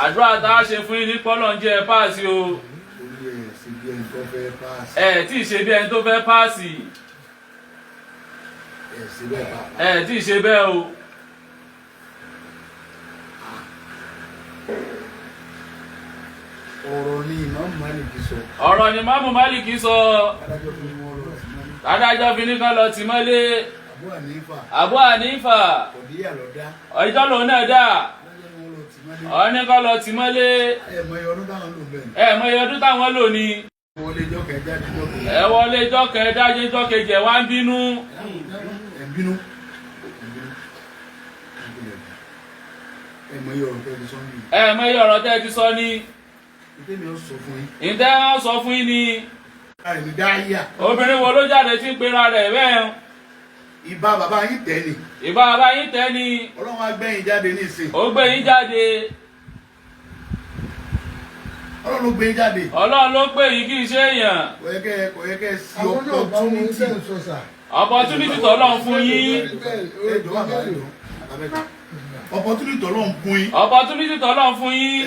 àdúrà tá a ṣe fún yín ní pọ́lọ̀ ń jẹ́ páàsì o. Tí ì ṣe bí ẹni tó fẹ́ páàsì. Tí ì ṣe bẹ́ẹ̀ o. ọ̀rọ̀ ni Ìmáàmù Málíkì sọ. ọ̀rọ̀ ni Ìmáàmù Málíkì sọ. adájọ́ fi ní kán lọ tì mọ́lé. Abu Hanifa. ọjọ́ lòun náà dà. ọ̀ní kán lọ tì mọ́lé. ẹ̀mọye ọdún táwọn lò ní. ẹ wọlé ijọ́ kẹẹ̀dájú ijọ́ kejì ẹ̀ wá ń bínú. ẹ̀mọye ọ̀rọ̀ tẹ́ ti sọ ní. ìtẹ́ wọn sọ fún yín ni. obìnrin wo ló jáde tí ń pera rẹ̀ bẹ́ẹ̀. ìbá bàbá yín tẹ́ ni. ìbá bàbá yín tẹ́ ni. Ọlọ́run á gbé yín jáde ní ìsìn. ó gbé yín jáde. Ọlọ́run ló gbé yín jáde. Ọlọ́run ló gbé yín kì í ṣe èèyàn. kò yẹ kẹ́ sí opportunity tọ́lọ́run fún yín. opportunity tọ́lọ́run fún yín. opportunity tọ́lọ́run fún yín.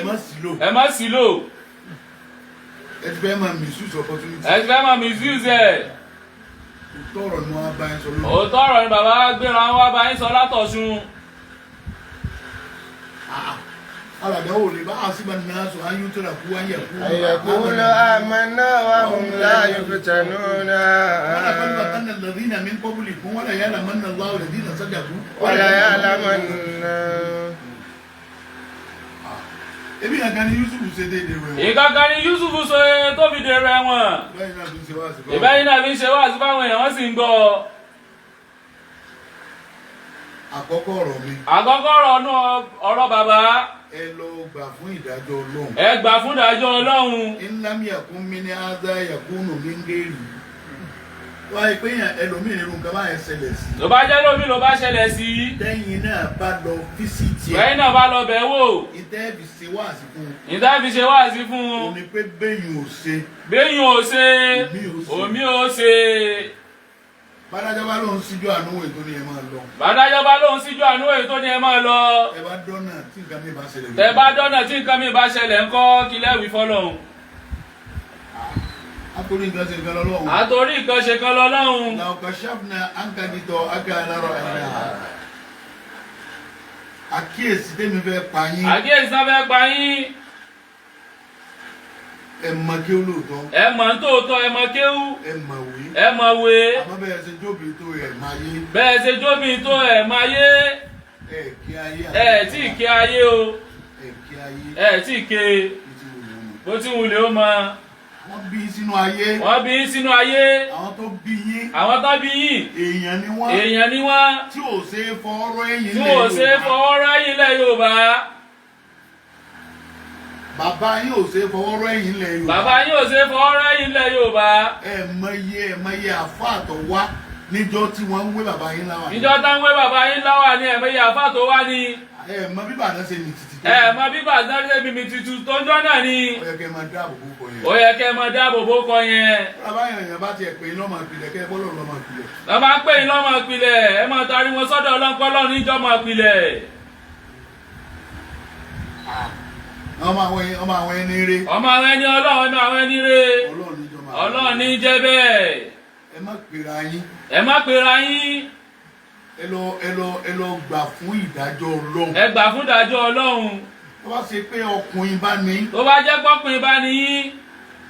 ẹ má sí lò. ẹ ti fẹ́ máa misuse opportunity. ẹ ti fẹ́ máa misuse ẹ̀. òótọ́ ọ̀rọ̀ ni wọ́n bá yín sọ lónìí. òótọ́ ọ̀rọ̀ ni bàbá gbéra wọn wá bá yín sọ látọ̀ṣun. alàdáwò lè bá àṣìbà náà sọ ayé tó rà kú ayé kú. ayakulu amanna wa hum la yuftanuna. wala qad fatanna alladhina min qablikum wala ya'lamanna Allahu alladhina sadaqu. wala ya'lamanna. ebi kankan ni Yusuf ṣe déédé rẹ. ìkankan ni Yusuf ṣe tó fi dèrò ẹ̀wọ̀n. ìbẹ́yìn náà fi ń ṣe wáàsí fáwọn èèyàn wọ́n sì ń gbọ́. àkọ́kọ́ ọ̀rọ̀ mi. àkọ́kọ́ ọ̀rọ̀ bàbá. ẹ lọ gbà fún ìdájọ́ Ọlọ́run. ẹ gbà fún ìdájọ́ Ọlọ́run. lam yakun min hadha yakunu min ghairi. wáyé pé ẹlòmíì nínú nǹkan bá yẹn ṣẹlẹ̀ sí. tó bá jẹ́ lómi ló bá ṣẹlẹ̀ sí. tẹ́yìn náà bá lọ fíṣítì ẹ̀. tẹ́yìn náà bá lọ bẹ̀ wò. ìtẹ́ẹ̀fì ṣe wáàsí fún un. ìtẹ́ẹ̀fì ṣe wáàsí fún un. ó ní pé béèyàn ò ṣe. béèyàn ò ṣe. omi ò ṣe. bàdájọ́ bá lóun síjú àánú ètò ni ẹ máa lọ. bàdájọ́ bá lóun síjú àánú ètò ni ẹ máa lọ. ẹ bá dọ́nà tí nǹkan mi bá ṣẹlẹ̀. ẹ bá dọ́nà tí nǹkan mi bá ṣẹlẹ̀ ńkọ́ kí lẹ́wìí fọ́lọ́hun. àtòrí nǹkan ṣe kan lọ́lọ́hun. àtòrí nǹkan ṣe kan lọ́lọ́hun. làwùkà ṣàfùnà àǹkàdìtọ̀ àgàlárọ̀ ẹ̀yà. àkíyèsí tẹ́mi fẹ́ pa yín. àkíyèsí tá fẹ́ pa yín. ẹ mọ kí ó lóòótọ́. ẹ mọ̀ tóòtọ́ ẹ mọ kéwú. ẹ mọ̀ wí. ẹ mọ̀ wé. àmọ́ bẹ́ẹ̀ ṣe jóbi tó ẹ̀ máa yé. bẹ́ẹ̀ ṣe jóbi tó ẹ̀ máa yé. ẹ kí ayé. ẹ tí ì ké ayé o. ẹ kí ayé. ẹ tí ì ké. bó ti wulẹ̀ ó mọ. wọ́n bí sínú ayé. wọ́n bí sínú ayé. àwọn tó bí yín. àwọn tó bí yín. èèyàn ni wọ́n. èèyàn ni wọ́n. tí ò ṣe é fọwọ́rọ́ ẹ̀yìn lẹ̀ Yorùbá. tí ò ṣe é fọwọ́rọ́ ẹ̀yìn lẹ̀ Yorùbá. bàbá yín ò ṣe é fọwọ́rọ́ ẹ̀yìn lẹ̀ Yorùbá. bàbá yín ò ṣe é fọwọ́rọ́ ẹ̀yìn lẹ̀ Yorùbá. ẹ mọye àfáà tó wá níjọ́ tí wọ́n ń wé bàbá yín láwà. níjọ́ tá ń wé bàbá yín láwà ni ẹ̀mọye àfáà tó wá ni. ẹ mọ bí bàtà ṣe ní títí. ẹ mọ bí bàtà ṣe mímí títí tó ń jọ́ náà ni. ó yẹ kẹ́ máa dáàbò bó kọ yẹn. ó yẹ kẹ́ máa dáàbò bó kọ yẹn. bàbá yẹn bá tiẹ̀ pé lọ́mọ ìpìlẹ̀ kẹ́ bọ́lọ̀ lọ́mọ ìpìlẹ̀. bàbá pè é lọ́mọ ìpìlẹ̀ ẹ máa tarí wọn sọ́dọ̀ ọlọ́nkọ́lọ́ níjọ́mọ ìpìlẹ̀. ọmọ àwọn ẹni rere. ọmọ àwọn ẹni Ọlọ́run ní àwọn ẹni rere. Ọlọ́run ní jẹ́ bẹ́ẹ̀. ẹ má pera yín. ẹ má pera yín. ẹ lọ gbà fún ìdájọ́ Ọlọ́run. ẹ gbà fún ìdájọ́ Ọlọ́run. tó bá ṣe pé ọkùnrin bá ní. tó bá jẹ́ pọ́kùnrin bá ní yín.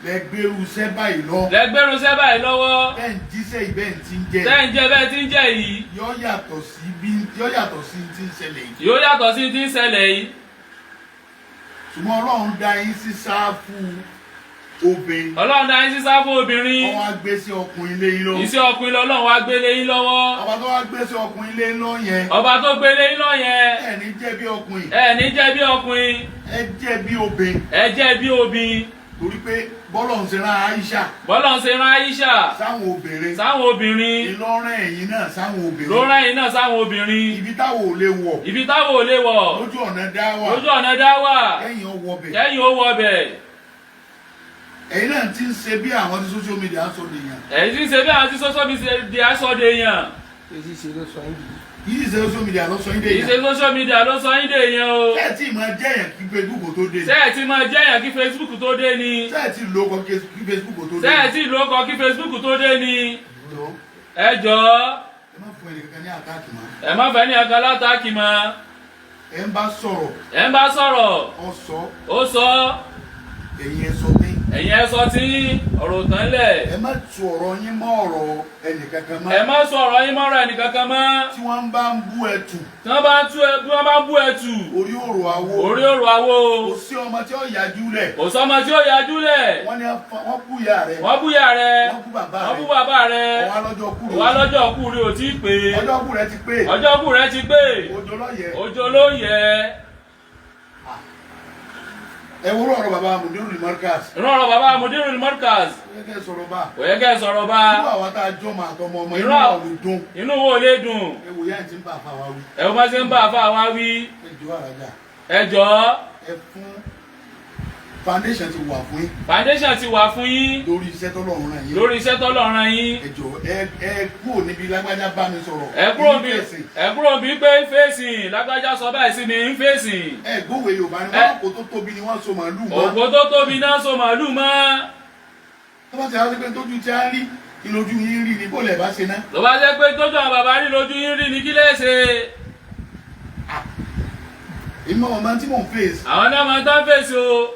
lẹgbẹrù sẹ báyìí lọ. lẹgbẹrù sẹ báyìí lọ́wọ́. tẹ́ ń jíṣẹ́ ìbẹ́ ń ti ń jẹ. tẹ́ ń jẹ bẹ́ẹ̀ ti ń jẹ yìí. yóò yàtọ̀ sí ti ń ṣẹlẹ̀ yìí. yóò yàtọ̀ sí ti ń ṣẹlẹ̀ yìí. ṣùgbọ́n Ọlọ́run dá yín sí sáfù obìnrin. Ọlọ́run dá yín sí sáfù obìnrin. wọ́n wá gbé sí ọkùnrin lé yín lọ́wọ́. iṣẹ́ ọkùnrin lọ́lọ́run wá gbé lé yín lọ́wọ́. ọba tó wá gbé sí ọkùnrin lé yín lọ́wọ́ yẹn. ọba tó gbé lé yín lọ́wọ́ yẹn. ẹ ní jẹ́ bí ọkùnrin. ẹ ní jẹ́ bí ọkùnrin. ẹ jẹ́ bí obìnrin. ẹ jẹ́ bí obìnrin. torí pé bọ́lọ̀ ń ṣe rán Aisha. bọ́lọ̀ ń ṣe rán Aisha. sáwọn obìnrin. sáwọn obìnrin. ìlọrin ẹ̀yìn náà sáwọn obìnrin. lọ́rọ̀ ẹ̀yìn náà sáwọn obìnrin. ibi táwọn ò lè wọ̀. ibi táwọn ò lè wọ̀. lójú ọ̀nà dá wà. lójú ọ̀nà dá wà. kẹ́yìn ó wọ bẹ̀. kẹ́yìn ó wọ bẹ̀. ẹ̀yin náà ti ń ṣe bí àwọn tí social media sọ de yàn. ẹ̀yin ti ń ṣe bí àwọn tí social media sọ de yàn. èyí ṣe ló sọ yìí. Kì í ṣe social media ló sọ yín dé yẹn. Kì í ṣe social media ló sọ yín dé yẹn o. Ṣé ẹ tí máa jẹ́ yẹn kí Facebook tó dé? Ṣé ẹ tí máa jẹ́ yẹn kí Facebook tó dé ni? Ṣé ẹ tí lo ọkọ̀ kí Facebook tó dé? Ṣé ẹ tí lo ọkọ̀ kí Facebook tó dé ni? Ẹ jọ̀ọ́. Ẹ má fún ẹnìkankan ní àtàkì mọ́. Ẹ má fẹ́ ní ọkọ̀ látàkì mọ́. Ẹ ń bá sọ̀rọ̀. Ẹ ń bá sọ̀rọ̀. Ó sọ. Ẹ̀yin ẹ sọ mí. Ẹ̀yin ẹ sọ tí ọ̀rọ̀ tán lẹ̀. Ẹ má tu ọ̀rọ̀ yín mọ́ ọ̀rọ̀ ẹnìkankan mọ́. Ẹ má sọ ọ̀rọ̀ yín mọ́rọ̀ ẹnìkankan mọ́. Tí wọ́n bá ń bú ẹtù. Tí wọ́n bá ń bú ẹtù. Orí òrò àwo. Orí òrò àwo. Kò sí ọmọ tí ó yájú lẹ̀. Kò sọmọ tí ó yájú lẹ̀. Wọ́n ní wọ́n bú ìyá rẹ̀. Wọ́n bú ìyá rẹ̀. Wọ́n bú bàbá rẹ̀. Wọ́n bú bàbá rẹ̀. Ọwọ́ lọ́jọ́ kú rẹ̀. Ọwọ́ lọ́jọ́ kú rẹ̀ ò tí ì pé. Ọjọ́ kú rẹ̀ ti pé. Ọjọ́ kú rẹ̀ ti pé. Òjò ló yẹ. Òjò ló yẹ. Ẹ wúrọ̀ ọ̀rọ̀ bàbá Mudirul Markaz. Ọ̀rọ̀ bàbá Mudirul Markaz. Ó yẹ kẹ́ sọ̀rọ̀ bá. Ó yẹ kẹ́ sọ̀rọ̀ bá. Irú àwọn tá a jọ máa tọmọ ọmọ inú wa ò lè dùn. Inú wo lè dùn. Ẹ wò yá ẹ̀ tí ń bá àfa wa wí. Ẹ wọ́n máa ṣe ń bá àfa wa wí. Ẹ jọ Alhaja. Ẹ jọ̀ọ́. Ẹ fún foundation ti wà fún yín. Foundation ti wà fún yín. Lórí iṣẹ́ tọ́lọ́run rán yín. Lórí iṣẹ́ tọ́lọ́run rán yín. Ẹ jọ ẹ kúrò níbi lágbájá bá mi sọ̀rọ̀. Ẹ kúrò bí pé ń fèsì lágbájá sọ báyìí sí ni ń fèsì. Ẹ gbówó Yorùbá ni wọ́n kò tó tóbi ni wọ́n so màálù mọ́. Òkò tó tóbi náà so màálù mọ́. Tó bá ti rántí pé tójú tí a rí ìlójú yín rí ni bó lẹ̀ bá ṣe ná. Tó bá jẹ́ pé tójú àwọn bàbá rí lójú yín rí ni kí lè ṣe. Ìmọ̀ ọmọ tí mò ń fèsì. Àwọn náà máa ń tán fèsì o.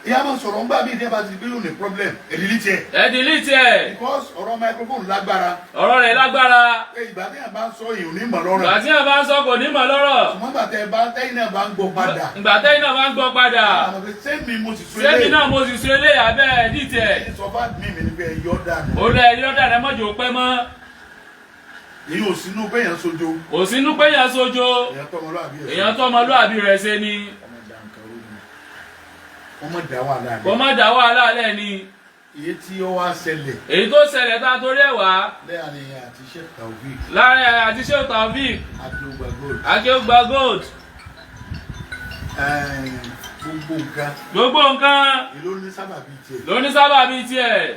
Ìyá máa sọ̀rọ̀ ńgbà bí ìdí bá ti gbé lónìí problem ẹ delete ẹ̀. Ẹ delete ẹ̀. Because ọ̀rọ̀ microphone lágbára. Ọ̀rọ̀ rẹ̀ lágbára. Pé ìgbà tí yàn bá ń sọ èèyàn ní mọ̀ lọ́rọ̀. Ìgbà tí yàn bá ń sọ kò ní mọ̀ lọ́rọ̀. Ṣùgbọ́n ìgbà tẹ́yìn náà bá ń gbọ́ padà. Ìgbà tẹ́yìn náà bá ń gbọ́ padà. Àwọn ọ̀sẹ̀ sẹ́mi mo sì sọ eléyìí. Sẹ́mi náà mo sì sọ eléyìí abẹ́ ẹ̀ dìtẹ̀. Ẹ̀yin sọ fún àdúmí mi ní pé ẹ̀yọ́ dànù. Ó lẹ ẹ̀yọ́ dànù ẹ mọ̀jọ́ pẹ́ mọ́. Èyí ò sínú pé èèyàn sojo. Kò sínú pé èèyàn sojo. Èèyàn tó ọmọlúwàbí rẹ̀ ṣe ni. Kọ́mọ dá wàhálà lẹ̀. Kọ́mọ dá wàhálà lẹ̀ ni. Èyí tí ó wá ṣẹlẹ̀. Èyí tó ṣẹlẹ̀ tá a torí ẹ̀ wá. Láàrin àti Sheikh Taofeek. Láàrin àti Sheikh Taofeek. Akéwùgbà gold. Akéwùgbà gold. Gbogbo nǹkan. Gbogbo nǹkan. Ló ní sábàbí tiẹ̀. Ló ní sábàbí tiẹ̀.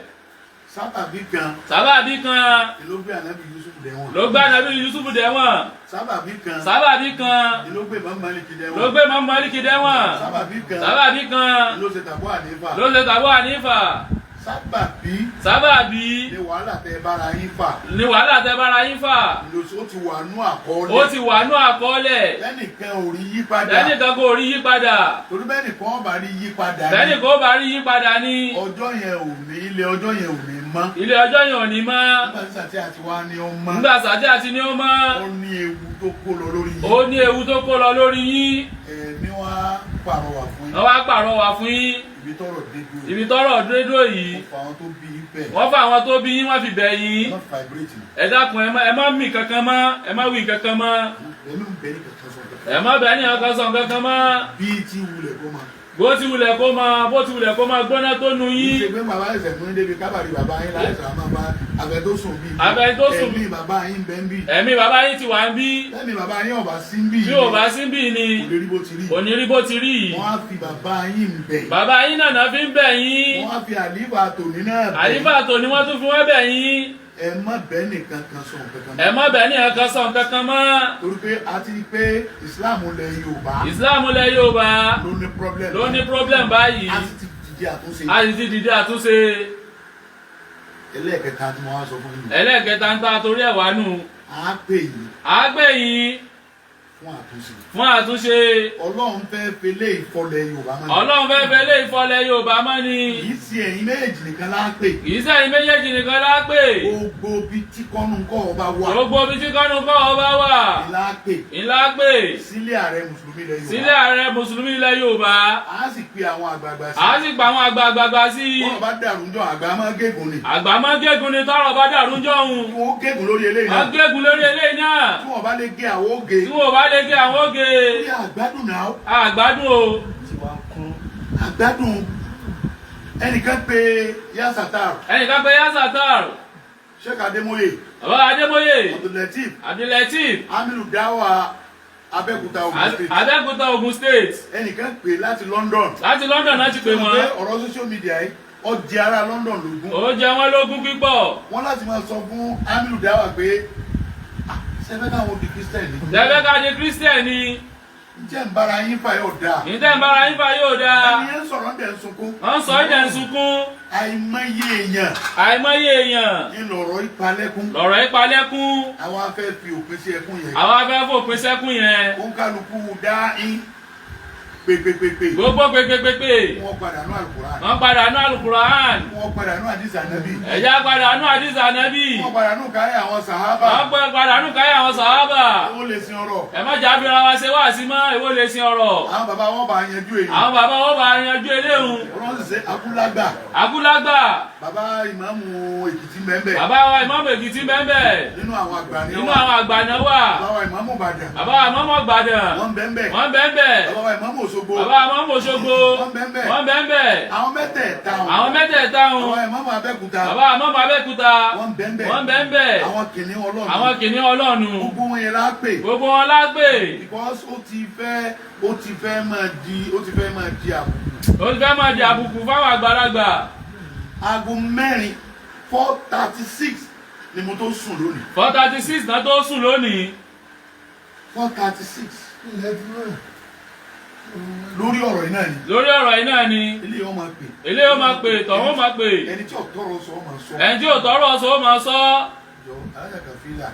Sábàbí kan. Sábàbí kan. Ló gbé Ànábì Yusuf dẹ̀wọ̀n. Ló gbé Ànábì Yusuf dẹ̀wọ̀n. Sábàbí kan. Sábàbí kan. Ló gbé Imam Malik dẹ̀wọ̀n. Ló gbé Imam Malik dẹ̀wọ̀n. Sábàbí kan. Sábàbí kan. Ló ṣe Abu Hanifa. Ló ṣe Abu Hanifa. Sábàbí. Sábàbí. Ni wàhálà tẹ bára yín fà. Ni wàhálà tẹ bára yín fà. Ó ti wà nú àkọọ́lẹ̀. Ó ti wà nú àkọọ́lẹ̀. Lẹ́nìkan ò rí yípadà. Lẹ́nìkan kò rí yípadà. Torí bẹ́nìkan ó bá rí yípadà ní. Bẹ́nìkan ó bá rí yípadà ní. Ọjọ́ yẹn ò ní ilé ọjọ́ yẹn ò ní mọ́. Ilé ọjọ́ yẹn ò ní mọ́. Nígbà tí Sàtí àti wá ní ó mọ́. Nígbà Sàtí àti ní ó mọ́. Ó ní ewu tó kó lọ lórí yín. Ó ní ewu tó kó lọ lórí yín. Ẹ̀mí wá pàrọwà fún yín. Wọ́n wá pàrọwà fún yín. Ibi tọ́rọ̀ dé dúró. Ibi tọ́rọ̀ dé dúró yìí. Wọ́n fa àwọn tó bí yín wọ́n fi bẹ̀ yín. Ẹ dákun ẹ má mì kankan mọ́, ẹ má wí kankan mọ́. Ẹ má bẹ̀ ní kankan sọ kankan mọ́. Bí ti wulẹ̀ kó máa. Bó ti wulẹ̀ kó máa gbóná tó nu yín. Ìṣègbè bàbá ẹsẹ̀ fún débi kábàárì bàbá yín láìsàn àmọ́ bá abẹ tó sùn bí. Abẹ tó sùn bí. Ẹ̀mí bàbá yín bẹ́ ń bí. Ẹ̀mí bàbá yín ti wà ń bí. Ẹ̀mí bàbá yín ọ̀bà sí ń bí. Bí ò bá sí ń bí ni. Kò lè rí bó ti rí. Kò ní rí bó ti rí. Wọ́n á fi bàbá yín bẹ̀. Bàbá yín nàná fi ń bẹ̀ yín. Wọ́n á fi àlífà tòní náà bẹ̀. Àlífà tòní wọ́n tún fi wọ́n bẹ̀ yín. Ẹ má bẹ́ẹ̀ nìkan kan sọ nǹkan kan. Ẹ má bẹ́ẹ̀ nìkan sọ nǹkan kan mọ́. Torí pé a ti rí pé Ìsìláàmù lẹ Yorùbá. Ìsìláàmù lẹ Yorùbá. Ló ní problem. Ló ní problem báyìí. A ti dìde àtúnṣe. A ti dìde àtúnṣe. Ẹlẹ́ẹ̀kẹta tí mo wá sọ fún yín. Ẹlẹ́ẹ̀kẹta ń ta torí ẹ̀ wá nù. À á pè yín. À á pè yín. Fún àtúnṣe. Fún àtúnṣe. Ọlọ́run fẹ́ fẹlẹ́ ìfọlẹ̀ Yorùbá mọ́ ni. Ọlọ́run fẹ́ fẹlẹ́ ìfọlẹ̀ Yorùbá mọ́ ni. Kì í sí ẹ̀yin méjèèjì nìkan lá pè. Kì í sẹ́yìn méjèèjì nìkan lá pè. Gbogbo bí tí kọ́nu kọ́ ọba wà. Gbogbo bí tí kọ́nu kọ́ ọba wà. Ìlà pè. Ìlà pè. Sílé ààrẹ Mùsùlùmí ilẹ̀ Yorùbá. Sílé ààrẹ Mùsùlùmí ilẹ̀ Yorùbá. A sì pe àwọn àgbààgbà sí. A sì pa àwọn àgbààgbà sí. Wọ́n bá dàrú jọ àgbà máa gégùn ni. Àgbà máa gégùn ni tọ́rọ̀ bá dàrú jọ òun. Wọ́n gégùn lórí eléyìí náà. Wọ́n gégùn lórí eléyìí náà. Tí wọ́n bá lè gé àwọn oge. Tí wọ́n bá lè gé àwọn oge. Orí àgbádùn náà. Àgbádùn o. Àgbádùn. Ẹnìkan pe Yasatar. Ẹnìkan pe Yasatar. Sheikh Adémóyè. Bàbá Adémóyè. Abdulateef. Abdulateef. Amilu Dawa Abẹ́òkúta Ògùn State. Abẹ́òkúta Ògùn State. Ẹnìkan pè láti London. Láti London náà ti pè wọ́n. Ọ̀rọ̀ social media yìí ó jẹ ará London lógún. Ó jẹ wọ́n lógún pípọ̀. Wọ́n láti máa sọ fún Amilu Dawa pé Sẹ́fẹ́ káwọn di Kírísítẹ́nì. Sẹ́fẹ́ ká di Kírísítẹ́nì. Ǹjẹ́ ń bára yín fà yóò dáa? Ǹjẹ́ ń bára yín fà yóò dáa? Ẹni yẹn sọ̀rọ̀ ń dẹ̀ ń sunkún. Wọ́n sọ ìdẹ̀ ń sunkún. Àìmọye èèyàn. Àìmọye èèyàn. Ní lọ̀rọ̀ ìpalẹ́kún. Lọ̀rọ̀ ìpalẹ́kún. Àwa fẹ́ fi òpin sí ẹkún yẹn. Àwa fẹ́ fòpin sẹ́kún yẹn. Ó ń kálukú dá yín. Pèpèpèpè. Gbogbo pèpèpèpè. Wọ́n padà nú Al-Qur'an. Wọ́n padà nú Al-Qur'an. Wọ́n padà nú àdìsí Ànábì. Ẹ̀já padà nú àdìsí Ànábì. Wọ́n padà nú káyà àwọn sàhábà. Wọ́n padà nú káyà àwọn sàhábà. Èwo lè sin ọ̀rọ̀. Ẹ má jà fira wa ṣe wá sí mọ́, èwo lè sin ọ̀rọ̀. Àwọn bàbá wọn bá yanjú èyí. Àwọn bàbá wọn bá yanjú eléhùn. Wọ́n sì ṣe Akúlágbà. Akúlágbà. Bàbá ìmáàmù Èkìtì mẹ́mbẹ̀. Bàbá wa ìmáàmù Èkìtì mẹ́mbẹ̀. Nínú àwọn àgbà ni wà. Nínú àwọn àgbà ni wà. Bàbá wa ìmáàmù Ìbàdàn. Bàbá wa ìmáàmù Ìbàdàn. Wọ́n bẹ́mbẹ̀. Wọ́n bẹ́mbẹ̀. Bàbá wa ìmáàmù Òṣogbo. Bàbá wa ìmáàmù Òṣogbo. Wọ́n bẹ́mbẹ̀. Wọ́n bẹ́mbẹ̀. Àwọn mẹ́tẹ̀ẹ̀ta wọn. Àwọn mẹ́tẹ̀ẹ̀ta wọn. Bàbá ìmáàmù Abẹ́òkúta. Bàbá wa ìmáàmù Abẹ́òkúta. Wọ́n bẹ́mbẹ̀. Wọ́n bẹ́mbẹ̀. Àwọn kìnìún Ọlọ́run. Àwọn kìnìún Ọlọ́run. Gbogbo wọn yẹn lápè. Gbogbo wọn lágbè. Because ó ti fẹ́ máa di àbùkù. Ó ti fẹ́ máa di àbùkù fáwọn àgbàlagbà. Aago mẹ́rin 4:36 ni mo tó sùn lónìí. 4:36 náà tó sùn lónìí. 4:36. Lórí ọ̀rọ̀ yìí náà ni. Lórí ọ̀rọ̀ yìí náà ni. Ilé yóò máa pè. Ilé yóò máa pè, tọ̀hún máa pè. Ẹni tí ò tọrọ sọ ó máa sọ. Ẹni tí ò tọrọ sọ ó máa sọ. Jọ Alhaja Kaola.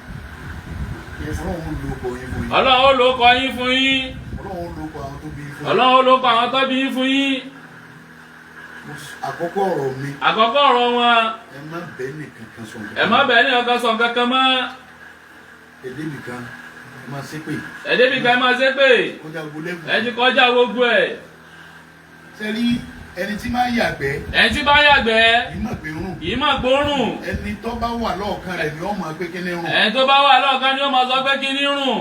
Ọlọ́run ló kọ yín fún yín. Ọlọ́run ló kọ yín fún yín. Ọlọ́run ló kọ àwọn tó bí yín fún yín. Ọlọ́run ló kọ àwọn tó bí yín fún yín. Àkọ́kọ́ ọ̀rọ̀ mi. Àkọ́kọ́ ọ̀rọ̀ wọn. Ẹ má bẹ́ẹ̀ nìkan kan sọ. Ẹ má bẹ́ẹ̀ nìkan sọ kankan mọ́. Èdè nìkan ẹ máa ṣépè. Èdè nìkan ẹ máa ṣépè. Kọjá gbogbo lẹ́gùn. Ẹ ti kọjá gbogbo ẹ̀. Ṣé rí ẹni tí máa ń yàgbẹ́. Ẹni tí bá yàgbẹ́. Kì í mọ̀ pé rùn. Kì í mọ̀ gbórùn. Ẹni tó bá wà lọ́ọ̀kan rẹ̀ ni ó máa pé kíní rùn. Ẹni tó bá wà lọ́ọ̀kan ni ó máa sọ pé kíní rùn.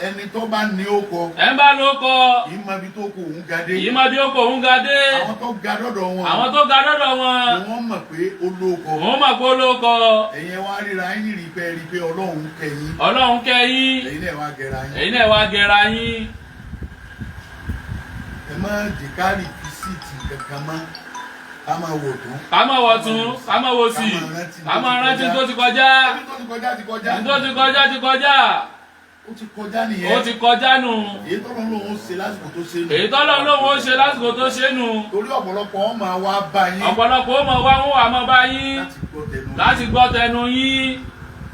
Ẹni tó bá ní ó kọ. Ẹ ń bá ló kọ. Kì í mọ ibi tó kọ òun ga dé. Kì í mọ bí ó kọ òun ga dé. Àwọn tó ga dọ́dọ̀ wọn. Àwọn tó ga dọ́dọ̀ wọn. Ni wọ́n mọ̀ pé ó lóko. Wọ́n mọ̀ pé ó ló kọ. Ẹ̀yin wá ríra yín rí pé Ọlọ́run kẹ́ yín. Ọlọ́run kẹ́ yín. Ẹ̀yin náà wá gẹ̀ra yín. Ẹ̀yin náà wá gẹ̀ra yín. Ẹ má jìkárì fisíìtì kankan mọ́. Ká máa wò tún. Ká máa wò tún, ká máa wò sí. Ká máa rántí tó ti kọjá. Tó ti kọjá ti kọjá. Tó ti kọjá ti kọjá. Ó ti kọjá nìyẹn. Ó ti kọjá nù. Èyí tọ́lọ́ lóun ṣe lásìkò tó ṣe nù. Èyí tọ́lọ́ lóun ṣe lásìkò tó ṣe nù. Torí ọ̀pọ̀lọpọ̀ wọn máa wá bá yín. Ọ̀pọ̀lọpọ̀ ó máa wá wọn wà máa bá yín. Láti gbọ́ tẹnu yín.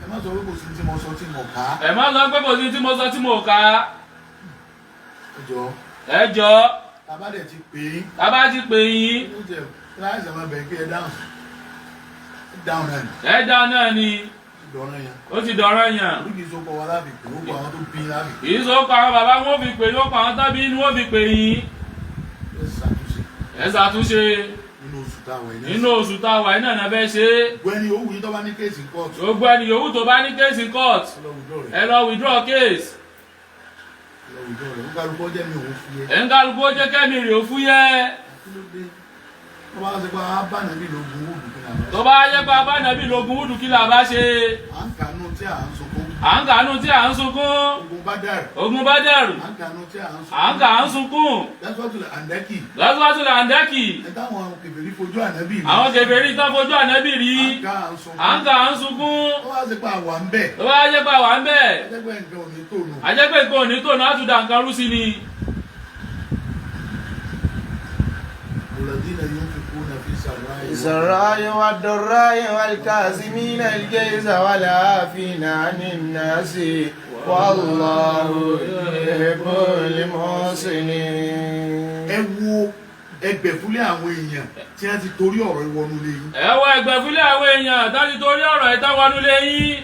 Ẹ má sọ pé kò sí tí mo sọ tí mo kà á. Ẹ má sọ pé kò sí tí mo sọ tí mo kà á. Ẹ jọ. Bàbá dẹ̀ ti pè yín. Bàbá ti pè yín. Ó jẹ láìsàn máa bẹ̀ kí ẹ dáhùn. Dáhùn náà ni. Ẹ dáhùn náà ni. Ó ti dọ̀rọ̀ yàn. Orí kìí sọ́kọ̀ wa lábì pé ó kọ àwọn tó bí lábì. Kìí sọ́kọ̀ àwọn bàbá wọn fi pè yóò kọ àwọn tábí inú wọn fi pè yín. Ẹ ṣàtúnṣe. Nínú oṣù táwa iná náà fẹ́ ṣe. Gbẹ́ni owó yìí tó bá ní kéèsì court. Gbogbo ẹni yòówù tó bá ní kéèsì court. Ẹ lọ withdraw case. Ẹ̀ńkálukú jẹ́ mi òun fúyẹ́. Ẹ̀ńkálukú jẹ́ kẹ́mi rè ó fúyẹ́. Tó bá ṣe pé abánàbí lógun wúdù kí làbá ṣe. Tó bá yẹ pé abánàbí lógun wúdù kí làbá ṣe. À ń kànú tí à ń sunkún. À ń kànú tí à ń sunkún. Ogun bá dẹ̀rù. Ogun bá dẹ̀rù. À ń kànú tí à ń sunkún. À ń kà ń sunkún. Lásìwájú àǹdẹ́kì. Lásìwájú àǹdẹ́kì. Ẹ táwọn kèfèrí fojú ànábì rí. Àwọn kèfèrí tán fojú ànábì rí. À ń kà ń sunkún. Tó bá ṣe pé àwa ń bẹ̀. Tó bá yẹ pé àwa ń bẹ̀. Ajẹ́pẹ́ nǹkan ò ní tònù. Ajẹ́pẹ́ nǹkan ò ní tònù á tún da nǹkan rú sí ni. السراء والضراء والكاظمين الغيظ والعافين عن الناس والله يحب المحسنين. Ẹ wo ẹgbẹ̀fúlẹ̀ àwọn èèyàn tí wọ́n ti torí ọ̀rọ̀ ìwọ́nú lé yín. Ẹ wo ẹgbẹ̀fúlẹ̀ àwọn èèyàn tí wọ́n ti torí ọ̀rọ̀ ìtawọ́nú lé yín.